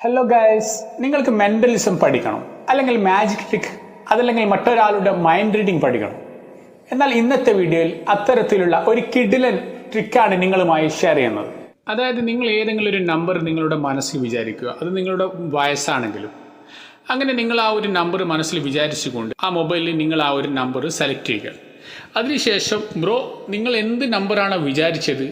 Hello guys, നിങ്ങൾക്ക് mentalism പഠിക്കണം, അല്ലെങ്കിൽ മാജിക് ട്രിക്ക്, അതല്ലെങ്കിൽ മറ്റൊരാളുടെ മൈൻഡ് റീഡിംഗ് പഠിക്കണം. എന്നാൽ ഇന്നത്തെ വീഡിയോയിൽ അത്തരത്തിലുള്ള ഒരു കിടിലൻ ട്രിക്കാണ് നിങ്ങളുമായി ഷെയർ ചെയ്യുന്നത്. അതായത് നിങ്ങൾ ഏതെങ്കിലും ഒരു നമ്പർ നിങ്ങളുടെ മനസ്സിൽ വിചാരിക്കുക. അത് നിങ്ങളുടെ വയസ്സാണെങ്കിലും അങ്ങനെ നിങ്ങൾ ആ ഒരു നമ്പർ മനസ്സിൽ വിചാരിച്ചുകൊണ്ട് ആ മൊബൈലിൽ നിങ്ങൾ ആ ഒരു നമ്പർ സെലക്ട് ചെയ്യുക. അതിനുശേഷം ബ്രോ നിങ്ങൾ എന്ത് നമ്പറാണ് വിചാരിച്ചത്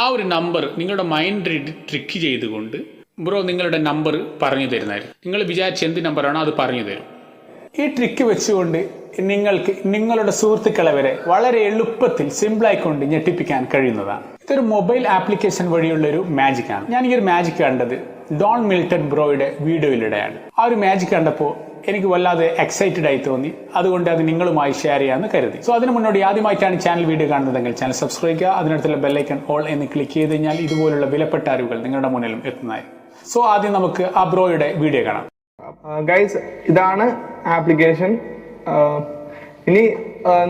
ആ ഒരു നമ്പർ നിങ്ങളുടെ മൈൻഡ് റീഡ് ട്രിക്ക് ചെയ്തുകൊണ്ട് ബ്രോ നിങ്ങളുടെ നമ്പർ പറഞ്ഞു തരുന്നതായിരിക്കും. നിങ്ങൾ വിചാരിച്ച എന്ത് നമ്പറാണോ അത് പറഞ്ഞു തരും. ഈ ട്രിക്ക് വെച്ചുകൊണ്ട് നിങ്ങൾക്ക് നിങ്ങളുടെ സുഹൃത്തുക്കളെ വരെ വളരെ എളുപ്പത്തിൽ സിമ്പിളായിക്കൊണ്ട് ഞെട്ടിപ്പിക്കാൻ കഴിയുന്നതാണ്. ഇതൊരു മൊബൈൽ ആപ്ലിക്കേഷൻ വഴിയുള്ള ഒരു മാജിക് ആണ്. ഞാൻ ഈ ഒരു മാജിക് കണ്ടത് ഡോൺ മിൽട്ടൺ ബ്രോയുടെ വീഡിയോയിലൂടെയാണ്. ആ ഒരു മാജിക് കണ്ടപ്പോൾ എനിക്ക് വല്ലാതെ എക്സൈറ്റഡ് ആയി തോന്നി. അതുകൊണ്ട് അത് നിങ്ങളുമായി ഷെയർ ചെയ്യാമെന്ന് കരുതി. സോ അതിന് മുന്നോടി ആദ്യമായിട്ടാണ് ചാനൽ വീഡിയോ കാണുന്നതെങ്കിൽ ചാനൽ സബ്സ്ക്രൈബ് ചെയ്യുക. അതിനടുത്തുള്ള ബെല്ലൈക്കൺ ഓൾ എന്ന് ക്ലിക്ക് ചെയ്ത് കഴിഞ്ഞാൽ ഇതുപോലുള്ള വിലപ്പെട്ട അറിവുകൾ നിങ്ങളുടെ മുന്നിലും എത്തുന്നതായിരിക്കും. സോ ആദ്യം നമുക്ക് ആ ബ്രോയുടെ വീഡിയോ കാണാം. ഗൈസ്, ഇതാണ് ആപ്ലിക്കേഷൻ. ഇനി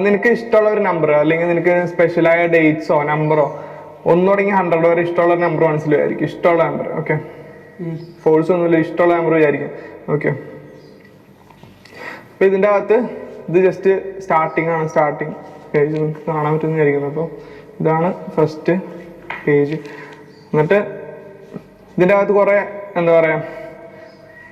നിനക്ക് ഇഷ്ടമുള്ള ഒരു നമ്പർ, അല്ലെങ്കിൽ നിനക്ക് സ്പെഷ്യലായ ഡേറ്റ്സോ നമ്പറോ 1 തുടങ്ങി 100 വരെ ഇഷ്ടമുള്ള നമ്പർ മനസ്സിലായിരിക്കും. ഇഷ്ടമുള്ള നമ്പർ, ഓക്കെ, ഫോഴ്സ് ഒന്നുമില്ല, ഇഷ്ടമുള്ള നമ്പർ വിചാരിക്കും. ഓക്കെ, അപ്പൊ ഇതിൻ്റെ അകത്ത് ഇത് ജസ്റ്റ് സ്റ്റാർട്ടിങ് ആണ്. സ്റ്റാർട്ടിങ് പേജ് നിങ്ങൾക്ക് കാണാൻ പറ്റുമെന്ന് വിചാരിക്കുന്നു. അപ്പോൾ ഇതാണ് ഫസ്റ്റ് പേജ്. എന്നിട്ട് ഇതിൻ്റെ അകത്ത് കുറേ എന്താ പറയുക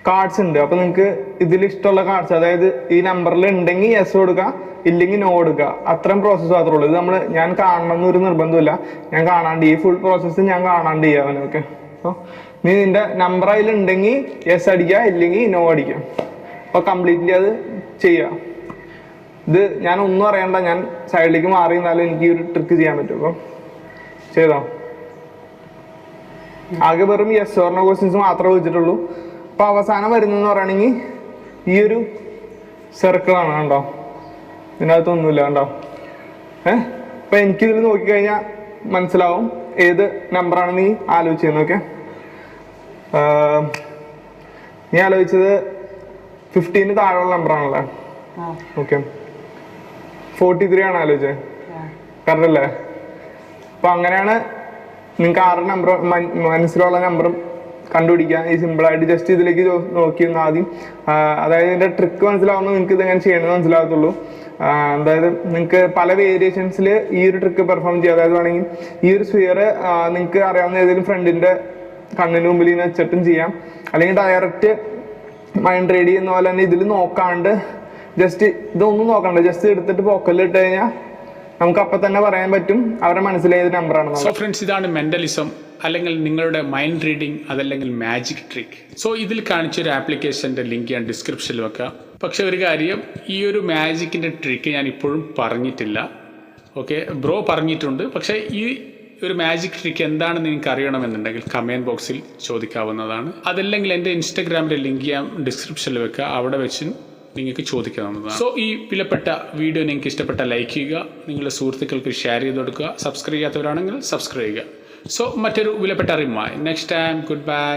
കാർഡ്സ് ഉണ്ട്. അപ്പോൾ നിങ്ങൾക്ക് ഇതിൽ ഇഷ്ടമുള്ള കാർഡ്സ്, അതായത് ഈ നമ്പറിൽ ഉണ്ടെങ്കിൽ യെസ് കൊടുക്കുക, ഇല്ലെങ്കിൽ നോ കൊടുക്കുക. അത്രയും പ്രോസസ്സ് മാത്രമേ ഉള്ളൂ. ഇത് ഞാൻ കാണണം എന്നൊരു നിർബന്ധമില്ല. ഞാൻ കാണാണ്ട് ഈ ഫുൾ പ്രോസസ്സ് ഞാൻ കാണാണ്ട് ചെയ്യാൻ. ഓക്കെ, അപ്പോൾ നീ നിന്റെ നമ്പർ അതിലുണ്ടെങ്കിൽ യെസ് അടിക്കുക, ഇല്ലെങ്കിൽ നോ അടിക്കുക. അപ്പോൾ കംപ്ലീറ്റ്ലി അത് ചെയ്യുക. ഇത് ഞാൻ ഒന്നും അറിയണ്ട, ഞാൻ സൈഡിലേക്ക് മാറി നിന്നാലും എനിക്ക് ഈ ഒരു ട്രിക്ക് ചെയ്യാൻ പറ്റും. അപ്പോൾ ചെയ്തോ. ആകെ വെറും യെസ് ഓർ നോ ക്വസ്റ്റ്യൻസ് മാത്രമേ വെച്ചിട്ടുള്ളൂ. അപ്പോൾ അവസാനം വരുന്നതെന്ന് പറയുകയാണെങ്കിൽ ഈ ഒരു സർക്കിളാണ്. കണ്ടോ, ഇതിനകത്തൊന്നുമില്ല. കണ്ടോ, അപ്പം എനിക്കിതിൽ നോക്കിക്കഴിഞ്ഞാൽ മനസ്സിലാവും ഏത് നമ്പറാണ് നീ ആലോചിച്ചതെന്ന്. ഓക്കെ, നീ ആലോചിച്ചത് 15 താഴെയുള്ള നമ്പറാണല്ലേ? ഓക്കെ, 43 ആണ് ആലോചിച്ചത്. കറക്റ്റ് അല്ലേ? അപ്പം അങ്ങനെയാണ് നിങ്ങൾക്ക് 6 നമ്പർ മനസ്സിലുള്ള നമ്പറും കണ്ടുപിടിക്കുക. ഈ സിമ്പിളായിട്ട് ജസ്റ്റ് ഇതിലേക്ക് നോക്കിയിരുന്ന ആദ്യം, അതായത് ഇതിൻ്റെ ട്രിക്ക് മനസ്സിലാവുമ്പോൾ നിങ്ങൾക്ക് ഇതെങ്ങനെ ചെയ്യണമെന്ന് മനസ്സിലാകത്തുള്ളൂ. അതായത് നിങ്ങൾക്ക് പല വേരിയേഷൻസിൽ ഈ ഒരു ട്രിക്ക് പെർഫോം ചെയ്യുക. അതായത് വേണമെങ്കിൽ ഈ ഒരു സ്ഫിയർ നിങ്ങൾക്ക് അറിയാവുന്ന ഏതെങ്കിലും ഫ്രണ്ടിൻ്റെ കണ്ണിന് മുമ്പിൽ ഇങ്ങനെ വെച്ചിട്ടും ചെയ്യാം, അല്ലെങ്കിൽ ഡയറക്റ്റ് മൈൻഡ് റീഡ് ചെയ്യുന്ന പോലെ തന്നെ ഇതിൽ നോക്കാണ്ട് ജസ്റ്റ് ഇതൊന്നും നോക്കണ്ട, ജസ്റ്റ് എടുത്തിട്ട് പോക്കലിൽ ഇട്ട് കഴിഞ്ഞാൽ നമുക്ക് അപ്പം തന്നെ പറയാൻ പറ്റും അവരുടെ മനസ്സിലേത് നമ്പറാണ്. സോ ഫ്രണ്ട്സ്, ഇതാണ് മെന്റലിസം, അല്ലെങ്കിൽ നിങ്ങളുടെ മൈൻഡ് റീഡിംഗ്, അതല്ലെങ്കിൽ മാജിക് ട്രിക്ക്. സോ ഇതിൽ കാണിച്ചൊരു ആപ്ലിക്കേഷൻ്റെ ലിങ്ക് ഞാൻ ഡിസ്ക്രിപ്ഷനിൽ വെക്കാം. പക്ഷെ ഒരു കാര്യം, ഈ ഒരു മാജിക്കിൻ്റെ ട്രിക്ക് ഞാൻ ഇപ്പോഴും പറഞ്ഞിട്ടില്ല. ഓക്കെ, ബ്രോ പറഞ്ഞിട്ടുണ്ട്. പക്ഷേ ഈ ഒരു മാജിക് ട്രിക്ക് എന്താണെന്ന് നിങ്ങൾക്ക് അറിയണമെന്നുണ്ടെങ്കിൽ കമൻറ്റ് ബോക്സിൽ ചോദിക്കാവുന്നതാണ്. അതല്ലെങ്കിൽ എൻ്റെ ഇൻസ്റ്റാഗ്രാമിൻ്റെ ലിങ്ക് ഞാൻ ഡിസ്ക്രിപ്ഷനിൽ വെക്കുക, അവിടെ വെച്ച് നിങ്ങൾക്ക് ചോദിക്കാവുന്നതാണ്. സോ ഈ വിലപ്പെട്ട വീഡിയോ നിങ്ങൾക്ക് ഇഷ്ടപ്പെട്ട ലൈക്ക് ചെയ്യുക, നിങ്ങളുടെ സുഹൃത്തുക്കൾക്ക് ഷെയർ ചെയ്ത് കൊടുക്കുക, സബ്സ്ക്രൈബ് ചെയ്യാത്തവരാണെങ്കിൽ സബ്സ്ക്രൈബ് ചെയ്യുക. സോ മറ്റൊരു വിലപ്പെട്ട അറിവുമായി നെക്സ്റ്റ് ടൈം. Good bye.